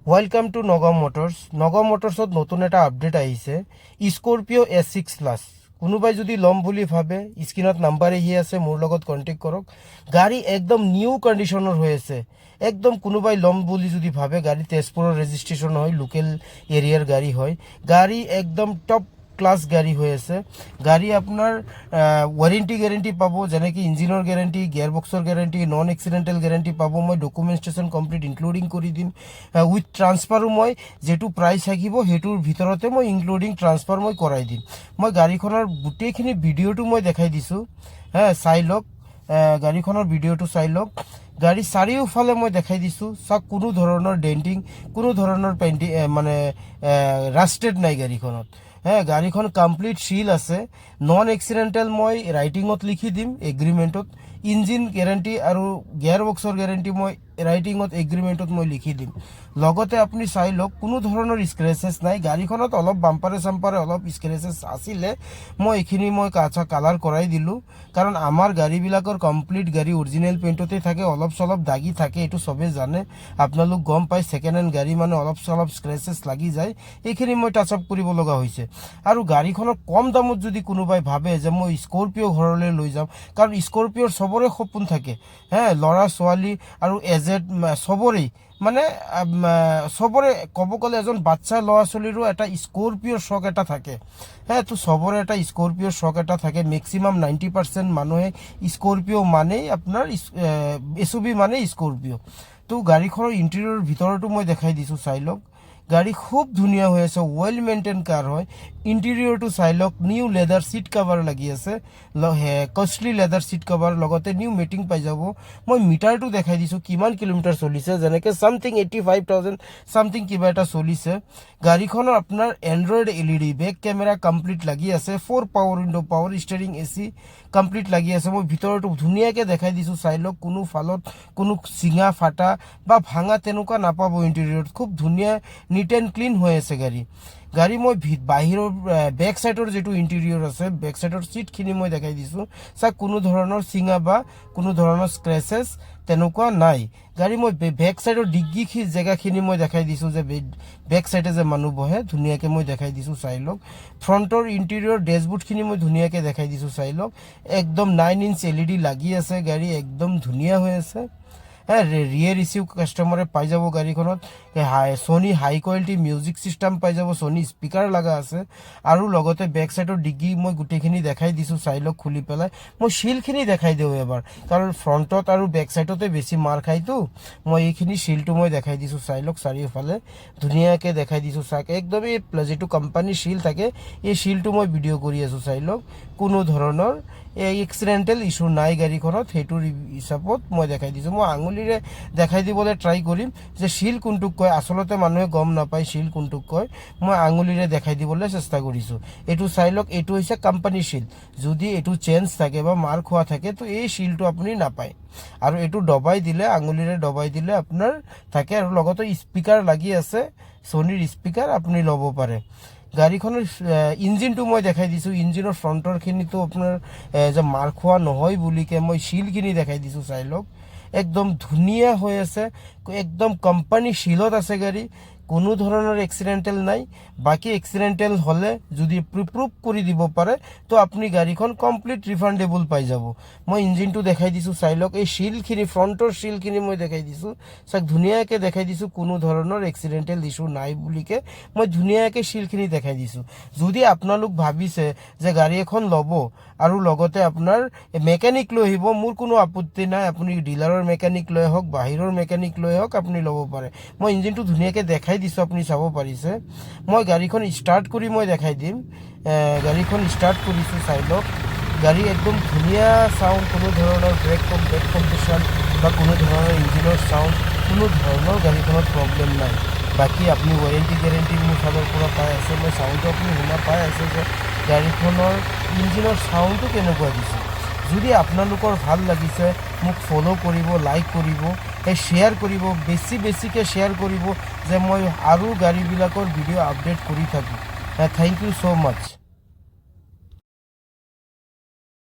Welcome to Nagaon Motors. Nagaon মটৰ্ছত নতুন এটা আপডেট আহিছে, স্কৰপিঅ' S6 প্লাছ। কোনোবাই যদি ল'ম বুলি ভাবে, স্ক্ৰীনত নাম্বাৰ আহি আছে, মোৰ লগত কণ্টেক্ট কৰক। গাড়ী একদম নিউ কণ্ডিশ্যনৰ হৈ আছে। একদম কোনোবাই ল'ম বুলি যদি ভাবে, গাড়ী তেজপুৰৰ ৰেজিষ্ট্ৰেশ্যন হয়, লোকেল এৰিয়াৰ গাড়ী হয়। গাড়ী একদম টপ ক্লাছ গাড়ী হৈ আছে। গাড়ী আপোনাৰ ৱাৰেণ্টি গেৰেণ্টি পাব, যেনেকৈ ইঞ্জিনৰ গেৰেণ্টি, গিয়াৰ বক্সৰ গেৰেণ্টি, নন এক্সিডেণ্টেল গেৰেণ্টি পাব। মই ডকুমেণ্টেশ্যন কমপ্লিট ইনক্লুডিং কৰি দিম। উইথ ট্ৰান্সফাৰো মই যিটো প্ৰাইচ থাকিব সেইটোৰ ভিতৰতে মই ইনক্লুডিং ট্ৰান্সফাৰ মই কৰাই দিম। মই গাড়ীখনৰ গোটেইখিনি ভিডিঅ'টো মই দেখাই দিছোঁ, চাই লওক। গাড়ীখনৰ ভিডিঅ'টো চাই লওক। গাড়ী চাৰিওফালে মই দেখাই দিছোঁ, চাওক। কোনো ধৰণৰ ডেণ্টিং, কোনো ধৰণৰ পেইণ্টিং মানে ৰাষ্টেড নাই গাড়ীখনত। গাড়ীখন কমপ্লিট শিল আছে। নন এক্সিডেণ্টেল মই ৰাইটিঙত লিখি দিম এগ্ৰিমেণ্টত। ইঞ্জিন গেৰেণ্টি আৰু গিয়াৰ বক্সৰ গেৰেণ্টি মই ৰাইটিঙত এগ্ৰিমেণ্টত মই লিখি দিম। লগতে আপুনি চাই লওক, কোনো ধৰণৰ স্ক্ৰেচেছ নাই। গাড়ীখনত অলপ বাম্পাৰে চাম্পাৰে অলপ স্ক্ৰেচেছ আছিলে, মই এইখিনি মই কালাৰ কৰাই দিলোঁ। কাৰণ আমাৰ গাড়ীবিলাকৰ কমপ্লিট গাড়ী অৰিজিনেল পেইণ্টতে থাকে, অলপ চলপ দাগি থাকে, এইটো চবেই জানে, আপোনালোক গম পায়। ছেকেণ্ড হেণ্ড গাড়ী মানে অলপ চলপ স্ক্ৰেচেছ লাগি যায়, এইখিনি মই টাচ আপ কৰিব লগা হৈছে। আৰু গাড়ীখনৰ কম দামত যদি কোনোবাই ভাবে যে মই স্কৰপিঅ' ঘৰলৈ লৈ যাম, কাৰণ স্কৰপিঅ'ৰ চবৰে সপোন থাকে, ল'ৰা ছোৱালী আৰু এজেড চবৰেই, মানে চবৰে ক'ব গ'লে এজন বাচ্চা ল'ৰা ছোৱালীৰো এটা স্কৰপিঅ'ৰ চখ এটা থাকে। তো চবৰে এটা স্কৰপিঅ'ৰ চখ এটা থাকে। মেক্সিমাম 90% মানুহে স্কৰপিঅ' মানেই আপোনাৰ SUV মানে স্কৰপিঅ'। তো গাড়ীখনৰ ইণ্টেৰিয়ৰ ভিতৰতো মই দেখাই দিছোঁ, চাই লওক। গাড়ী খুব ধুনীয়া হৈ আছে, ৱেল মেইনটেইন কাৰ হয়। ইণ্টেৰিয়ৰটো চাই লওক, নিউ লেডাৰ চিট কাভাৰ লাগি আছে, কষ্টলি লেডাৰ চিট কাভাৰ, লগতে নিউ মেটিং পাই যাব। মই মিটাৰটো দেখাই দিছোঁ কিমান কিলোমিটাৰ চলিছে, যেনেকৈ চামথিং 85,000 চামথিং কিবা এটা চলিছে। গাড়ীখনৰ আপোনাৰ Android LED, back camera complete লাগি আছে, 4 power window, power steering, AC complete লাগি আছে। মই ভিতৰটো ধুনীয়াকৈ দেখাই দিছোঁ, চাই লওক। কোনো ফালত কোনো চিঙা ফাটা বা ভাঙা তেনেকুৱা নাপাব। ইণ্টেৰিয়ৰত খুব ধুনীয়া, নিট এণ্ড ক্লিন হৈ আছে গাড়ী। মই বাহিৰৰ বেক চাইডৰ যিটো ইণ্টেৰিয়ৰ আছে, বেক চাইডৰ চিটখিনি মই দেখাই দিছোঁ, চাওক। কোনো ধৰণৰ চিঙা বা কোনো ধৰণৰ স্ক্ৰেচেছ তেনেকুৱা নাই। গাড়ী মই বেক চাইডৰ ডিগ্গি জেগাখিনি মই দেখাই দিছোঁ, যে বেক চাইডে যে মানুহ বহে, ধুনীয়াকৈ মই দেখাই দিছোঁ, চাই লওক। ফ্ৰণ্টৰ ইণ্টেৰিয়ৰ ডেছবোৰ্ডখিনি মই ধুনীয়াকৈ দেখাই দিছোঁ, চাই লওক। একদম 9 ইঞ্চ LED লাগি আছে, গাড়ী একদম ধুনীয়া হৈ আছে। ৰিয়েৰ ইচিউ কাষ্টমাৰে পাই যাব গাড়ীখনত। ছনী হাই কোৱালিটি মিউজিক ছিষ্টেম পাই যাব, ছনী স্পীকাৰ লগা আছে। আৰু লগতে বেক চাইডৰ ডিগ্গি মই গোটেইখিনি দেখাই দিছোঁ, চাই লওক খুলি পেলাই। মই শিলখিনি দেখাই দিওঁ এবাৰ, কাৰণ ফ্ৰণ্টত আৰু বেক চাইডতে বেছি মাৰ খায়তো। মই এইখিনি শিলটো মই দেখাই দিছোঁ, চাই লওক। চাৰিওফালে ধুনীয়াকৈ দেখাই দিছোঁ, চাওক। একদম এই যিটো কোম্পানীৰ শিল থাকে, এই শিলটো মই ভিডিঅ' কৰি আছোঁ, চাই লওক। কোনো ধৰণৰ এক্সিডেণ্টেল ইছ্যু নাই গাড়ীখনত, সেইটোৰ হিচাপত মই দেখাই দিছোঁ। মই আঙুলিৰে দেখাই দিবলৈ ট্ৰাই কৰিম যে শিল কোনটোক কয়। আচলতে মানুহে গম নাপায় শিল কোনটোক কয়, মই আঙুলিৰে দেখাই দিবলৈ চেষ্টা কৰিছোঁ। এইটো চাই লওক, এইটো হৈছে কোম্পানীৰ শিল। যদি এইটো চেঞ্জ থাকে বা মাৰ খোৱা থাকে, তো এই শিলটো আপুনি নাপায়। আৰু এইটো দবাই দিলে, আঙুলিৰে দবাই দিলে আপোনাৰ থাকে। আৰু লগতে স্পীকাৰ লাগি আছে, ছনীৰ স্পীকাৰ আপুনি ল'ব পাৰে। গাড়ীখনৰ ইঞ্জিনটো মই দেখাই দিছোঁ। ইঞ্জিনৰ ফ্ৰণ্টৰখিনিতো আপোনাৰ যে মাৰ খোৱা নহয় বুলিকে মই শিলখিনি দেখাই দিছোঁ, চাই লওক। একদম ধুনীয়া হৈ আছে, একদম কোম্পানী শিলত আছে গাড়ী। কোনো ধৰণৰ এক্সিডেণ্টেল নাই। বাকী এক্সিডেণ্টেল হ'লে যদি প্ৰুভ কৰি দিব পাৰে, তো আপুনি গাড়ীখন কমপ্লিট ৰিফাণ্ডেবল পাই যাব। মই ইঞ্জিনটো দেখাই দিছোঁ, চাই লওক। এই শিলখিনি, ফ্ৰণ্টৰ শিলখিনি মই দেখাই দিছোঁ, চাওক। ধুনীয়াকৈ দেখাই দিছোঁ, কোনো ধৰণৰ এক্সিডেণ্টেল ইছ্যু নাই বুলিকে মই ধুনীয়াকৈ শিলখিনি দেখাই দিছোঁ। যদি আপোনালোক ভাবিছে যে গাড়ী এখন ল'ব আৰু লগতে আপোনাৰ মেকানিক লৈ আহিব, মোৰ কোনো আপত্তি নাই। আপুনি ডিলাৰৰ মেকানিক লৈ আহক, বাহিৰৰ মেকানিক লৈ আহক, আপুনি ল'ব পাৰে। মই ইঞ্জিনটো ধুনীয়াকৈ দেখাই দিছোঁ, আপুনি চাব পাৰিছে। মই গাড়ীখন ষ্টাৰ্ট কৰি মই দেখাই দিম। গাড়ীখন ষ্টাৰ্ট কৰিছোঁ, চাই লওক। গাড়ী একদম ধুনীয়া চাউণ্ড, কোনো ধৰণৰ ব্ৰেক কম্পিটিশ্যন বা কোনো ধৰণৰ ইঞ্জিনৰ চাউণ্ড, কোনো ধৰণৰ গাড়ীখনত প্ৰব্লেম নাই। বাকী আপুনি ৱাৰেণ্টি গেৰেণ্টি মোৰ ফালৰ পৰা পাই আছে। মই চাউণ্ডটো আপুনি শুনা পাই আছে যে গাড়ীখনৰ ইঞ্জিনৰ চাউণ্ডটো কেনেকুৱা দিছে। যদি আপোনালোকৰ ভাল লাগিছে, মোক ফ'ল' কৰিব, লাইক কৰিব, শ্বেয়াৰ কৰিব, বেছিকৈ শ্বেয়াৰ কৰিব, যে মই আৰু গাড়ীবিলাকৰ ভিডিঅ' আপডেট কৰি থাকোঁ। Thank you so' much.